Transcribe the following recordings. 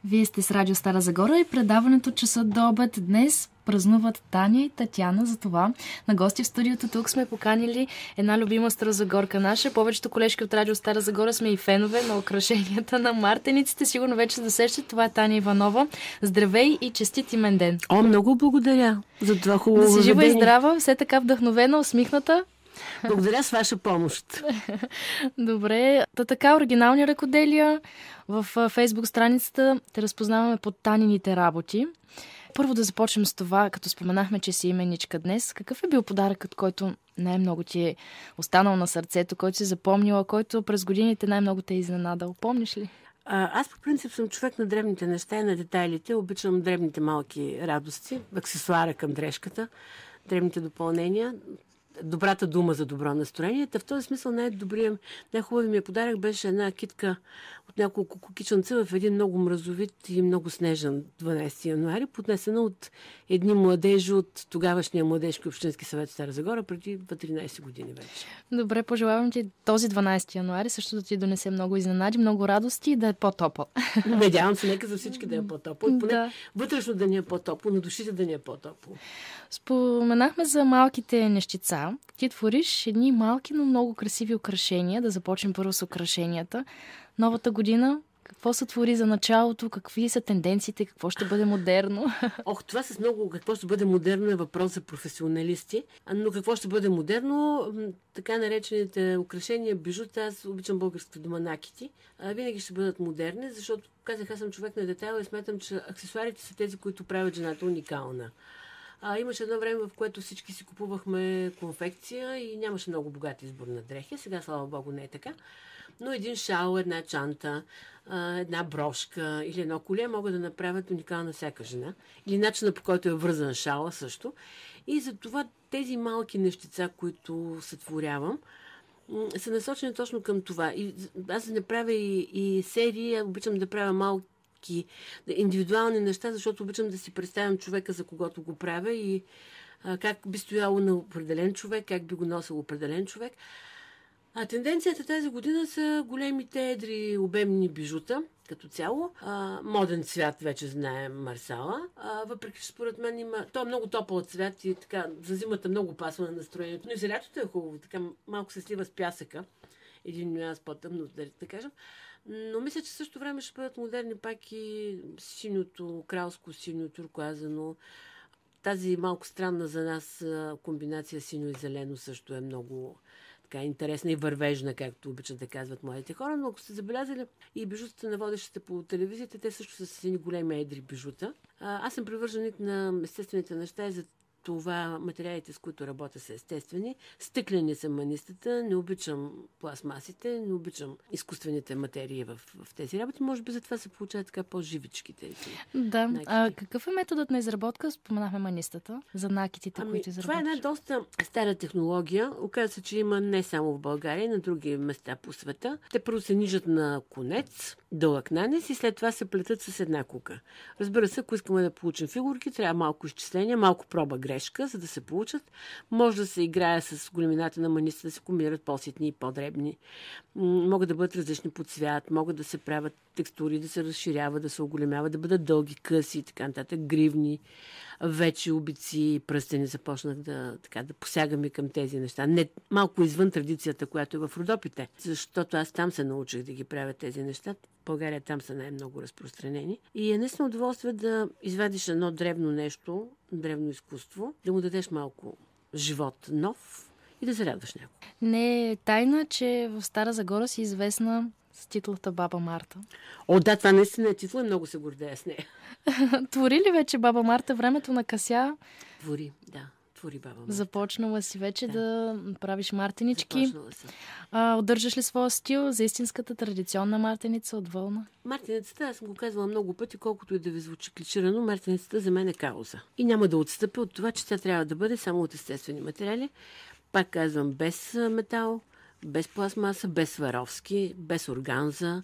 Вие сте с Радио Стара Загора и предаването Часът до обед. Днес празнуват Таня и Татяна. За това на гости в студиото тук сме поканили една любима старозагорка наша. Повечето колежки от Радио Стара Загора сме и фенове на украшенията на мартениците. Сигурно вече се досещате. Това е Таня Иванова. Здравей и честит имен ден! О, много благодаря за това хубаво да си жива и въведение. здрава, все така вдъхновена, усмихната. Благодаря с ваша помощ. Добре. Така, оригинални ръкоделия. В Фейсбук страницата те разпознаваме под Танините работи. Първо да започнем с това, като споменахме, че си именичка днес. Какъв е бил подаръкът, който най-много ти е останал на сърцето, който си запомнила, който през годините най-много те е изненадал? Помниш ли? Аз по принцип съм човек на дребните неща и на детайлите. Обичам дребните малки радости, аксесуара към дрежката, дребните допълнения, добрата дума за добро настроение. В този смисъл най-хубавият ми подарък беше една китка от няколко кукичанца в един много мразовит и много снежен 12 януари, поднесена от едни младежи от тогавашния младежки общински съвет в Стара Загора преди 13 години вече. Добре, пожелавам ти този 12 януари също да ти донесе много изненади, много радости и да е по-топъл. Надявам се, нека за всички да е по-топло. И поне вътрешно да ни е по-топло, на душите да ни е по-топло. Споменахме за малките нещица. Ти твориш едни малки, но много красиви украшения. Да започнем първо с украшенията. Новата година, какво се твори за началото? Какви са тенденциите? Какво ще бъде модерно? Това с много какво ще бъде модерно е въпрос за професионалисти. Но какво ще бъде модерно? Така наречените украшения, бижута, аз обичам българските дума накити, винаги ще бъдат модерни, защото казах, аз съм човек на детайла и смятам, че аксесуарите са тези, които правят жената уникална. Имаше едно време, в което всички си купувахме конфекция и нямаше много богат избор на дрехи. Сега, слава Богу, не е така. Но един шал, една чанта, една брошка или едно коле могат да направят уникална всяка жена. Или начина, по който е вързан шала също. И затова тези малки нещица, които сътворявам, са насочени точно към това. И аз не правя и серии, обичам да правя малки индивидуални неща, защото обичам да си представям човека, за когото го правя и как би стояло на определен човек, как би го носил определен човек. Тенденцията тази година са големите, едри, обемни бижута, като цяло. Моден цвят, вече знаем, марсала. Въпреки, че според мен той е много топъл цвят и така, за зимата много пасва на настроението. Но и за лятото е хубаво, така малко се слива с пясъка. Един нюанс по-тъмно, да кажем. Но мисля, че също време ще бъдат модерни пак и синьото, кралско синьо, туркоазено. Тази малко странна за нас комбинация синьо и зелено също е много така интересна и вървежна, както обичат да казват младите хора. Но ако сте забелязали и бижутата на водещите по телевизията, те също са с едни големи едри бижута. Аз съм привърженик на естествените неща и за това материалите, с които работя, са естествени. Стъклени са манистата, не обичам пластмасите, не обичам изкуствените материи в тези работи. Може би затова се получават така по-живички тези. Да. Какъв е методът на изработка? Споменахме манистата за накитите, които изработваш. Това е една доста стара технология. Оказва се, че има не само в България, и на други места по света. Те първо се нижат на конец, дълъг нанес и след това се плетат с една кука. Разбира се, ако искаме да получим фигурки, трябва малко изчисление, малко проба грешка, за да се получат. Може да се играе с големината на манистата, да се комбинират по-ситни и по-дребни. Могат да бъдат различни по цвят, могат да се правят текстури, да се разширяват, да се оголемяват, да бъдат дълги, къси и така нататък, гривни. Вече обици, пръстени започнах да посягаме към тези неща. Не малко извън традицията, която е в Родопите, защото аз там се научих да ги правя тези неща. В България там са най-много разпространени. И е наистина удоволствие да извадиш едно древно нещо, древно изкуство, да му дадеш малко живот нов и да се радваш някой. Не е тайна, че в Стара Загора си известна с титлата Баба Марта. Да, това наистина е титла и много се гордея с нея. Твори ли вече Баба Марта? Времето накъся? Твори Баба Марта. Започнала си вече да правиш мартенички. Започнала съм. Удържаш ли своя стил за истинската традиционна мартеница от вълна? Мартеницата, аз съм го казвала много пъти, колкото и да ви звучи клиширано, мартеницата за мен е кауза. И няма да отстъпя от това, че тя трябва да бъде само от естествени материали. Пак казвам, без метал, без пластмаса, без сваровски, без органза,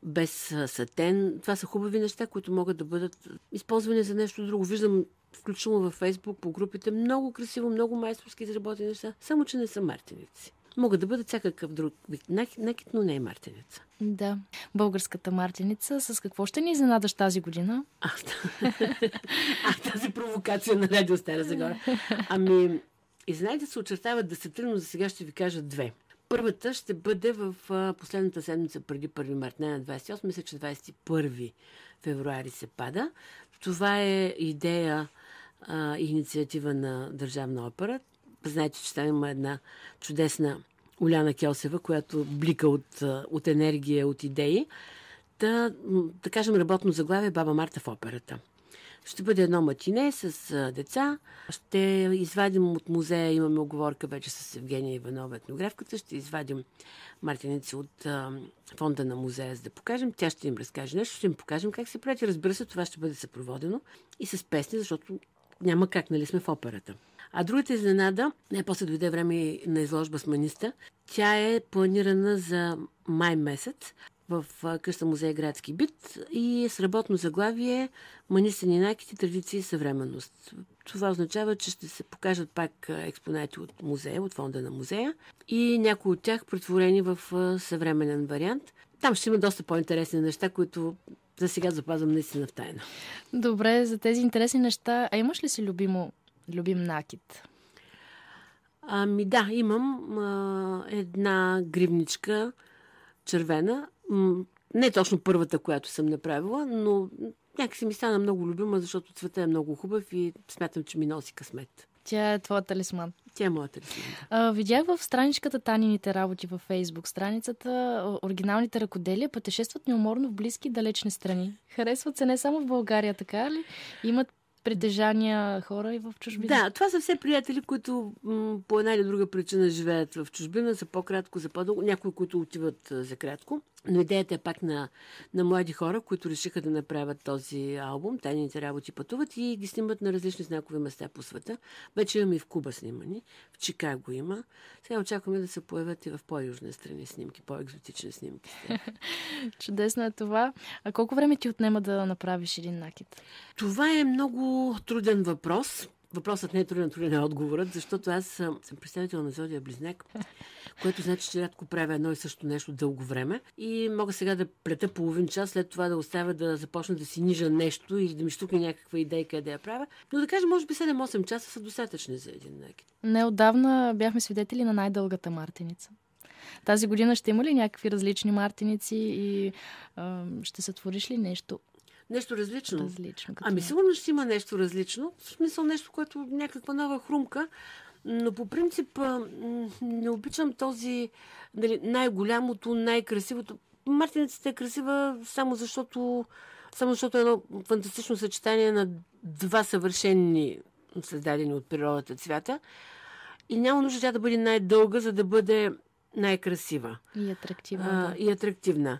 без сатен. Това са хубави неща, които могат да бъдат използвани за нещо друго. Виждам включително във Фейсбук, по групите, много красиво, много майсторски изработени неща, само че не са мартеници. Могат да бъдат всякакъв друг вид накит, но не е мартеница. Да. Българската мартеница. С какво ще ни изненадаш тази година? Тази провокация на Радио Стара Загора. Ами, изненадите се очертават десетина, за сега ще ви кажа две. Първата ще бъде в последната седмица преди 1 март, не на 28, мисля, че 21 февруари се пада. Това е идея и инициатива на Държавна опера. Знаете, че там има една чудесна Уляна Келсева, която блика от енергия, от идеи. Да кажем, работно заглавие Баба Марта в операта. Ще бъде едно матине с деца. Ще извадим от музея, имаме оговорка вече с Евгения Иванова, етнографката. Ще извадим мартеници от фонда на музея, за да покажем. Тя ще им разкаже нещо, ще им покажем как се прави. Разбира се, това ще бъде съпроводено и с песни, защото няма как, нали сме в операта. А другата изненада, после дойде време на изложба с Маниста. Тя е планирана за май месец в къща музей Градски бит и с работно заглавие Манистени накити, традиции и съвременност. Това означава, че ще се покажат пак експонати от музея, от фонда на музея и някои от тях претворени в съвременен вариант. Там ще има доста по-интересни неща, които за сега запазвам наистина в тайна. Добре, за тези интересни неща. А имаш ли си любим накит? Ами да, имам една гривничка червена. Не точно първата, която съм направила, но някакси ми стана много любима, защото цветът е много хубав и смятам, че ми носи късмет. Тя е твоя талисман. Тя е моя талисман. Видях в страничката Танините работи във Фейсбук страницата, оригиналните ръкоделия пътешестват неуморно в близки и далечни страни. Харесват се не само в България, така ли? Имат притежания хора и в чужбина. Да, това са все приятели, които по една или друга причина живеят в чужбина за по-кратко, за по-дълго. Някои, които отиват за кратко. Но идеята е пак на млади хора, които решиха да направят този албум. Тайните работи пътуват и ги снимат на различни знакови места по света. Вече имаме и в Куба снимани, в Чикаго има. Сега очакваме да се появят и в по-южни страни снимки, по-екзотични снимки. Чудесно е това. А колко време ти отнема да направиш един накит? Това е много труден въпрос. Въпросът не е труден е отговорът, защото аз съм представител на Зодия Близнак, което значи, че рядко правя едно и също нещо дълго време. И мога сега да плета половин час, след това да оставя да започна да си нижа нещо или да ми штукне някаква идейка да я правя. Но да кажем, може би 7-8 часа са достатъчни за един накит. Неотдавна бяхме свидетели на най-дългата мартеница. Тази година ще има ли някакви различни мартеници и ще сътвориш ли нещо? Нещо различно? Различно. Ами сигурно ще има нещо различно. В смисъл нещо, което някаква нова хрумка. Но по принцип не обичам този най-голямото, най-красивото. Мартеницата е красива само защото е едно фантастично съчетание на два съвършени, създадени от природата цвята. И няма нужда тя да бъде най-дълга, за да бъде най-красива. И атрактивна. И атрактивна.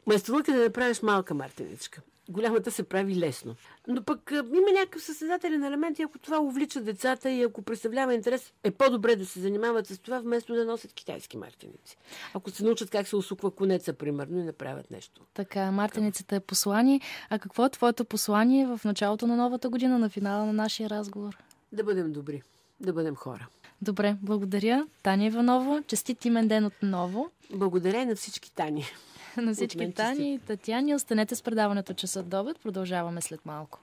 Майсторлък е да направиш малка мартеничка. Голямата се прави лесно. Но пък има някакъв състезателен елемент и ако това увлича децата и ако представлява интерес, е по-добре да се занимават с това, вместо да носят китайски мартеници. Ако се научат как се усуква конеца, примерно, и направят нещо. Така, мартеницата е послание. А какво е твоето послание в началото на новата година, на финала на нашия разговор? Да бъдем добри, да бъдем хора. Добре, благодаря. Таня Иванова, честит имен ден отново. Благодаря и на всички Тани. На всички Тани и Татяни. Останете с предаването Часът до обед. Продължаваме след малко.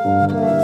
Thank you.